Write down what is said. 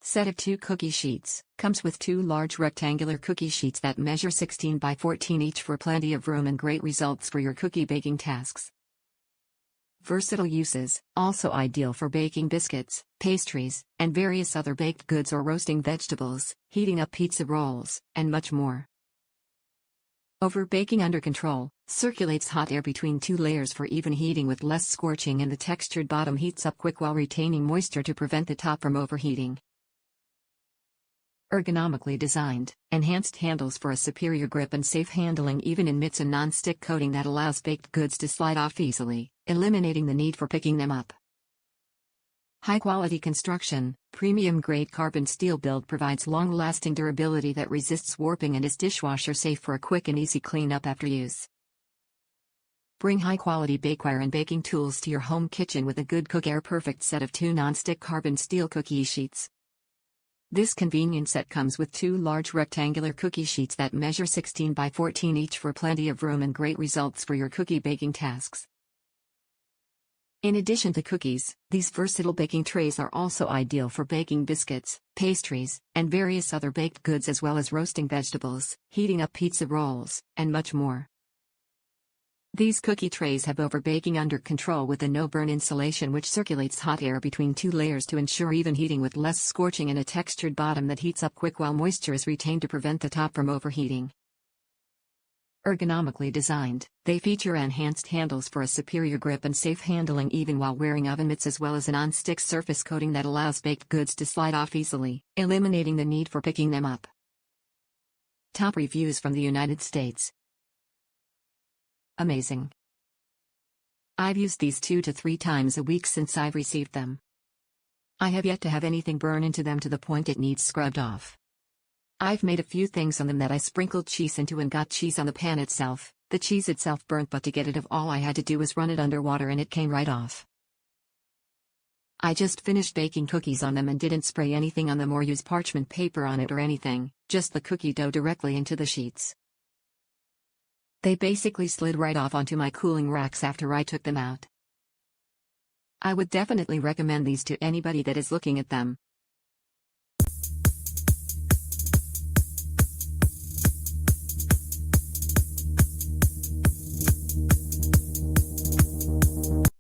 Set of 2 cookie sheets. Comes with 2 large rectangular cookie sheets that measure 16 by 14 each for plenty of room and great results for your cookie baking tasks. Versatile uses, also ideal for baking biscuits, pastries, and various other baked goods or roasting vegetables, heating up pizza rolls, and much more. Overbaking under control. Circulates hot air between 2 layers for even heating with less scorching, and the textured bottom heats up quick while retaining moisture to prevent the top from overheating. Ergonomically designed, enhanced handles for a superior grip and safe handling even in mitts, and non-stick coating that allows baked goods to slide off easily, eliminating the need for picking them up. High-quality construction. Premium-grade carbon steel build provides long-lasting durability that resists warping and is dishwasher safe for a quick and easy cleanup after use. Bring high-quality bakeware and baking tools to your home kitchen with a GoodCook AirPerfect set of 2 non-stick carbon steel cookie sheets. This convenient set comes with 2 large rectangular cookie sheets that measure 16 by 14 each for plenty of room and great results for your cookie baking tasks. In addition to cookies, these versatile baking trays are also ideal for baking biscuits, pastries, and various other baked goods, as well as roasting vegetables, heating up pizza rolls, and much more. These cookie trays have overbaking under control with a no-burn insulation which circulates hot air between 2 layers to ensure even heating with less scorching, and a textured bottom that heats up quick while moisture is retained to prevent the top from overheating. Ergonomically designed, they feature enhanced handles for a superior grip and safe handling even while wearing oven mitts, as well as a non-stick surface coating that allows baked goods to slide off easily, eliminating the need for picking them up. Top reviews from the United States. Amazing. I've used these 2 to 3 times a week since I've received them. I have yet to have anything burn into them to the point it needs scrubbed off. I've made a few things on them that I sprinkled cheese into and got cheese on the pan itself. The cheese itself burnt, but to get it off all I had to do was run it under water and it came right off. I just finished baking cookies on them and didn't spray anything on them or use parchment paper on it or anything, just the cookie dough directly into the sheets. They basically slid right off onto my cooling racks after I took them out. I would definitely recommend these to anybody that is looking at them.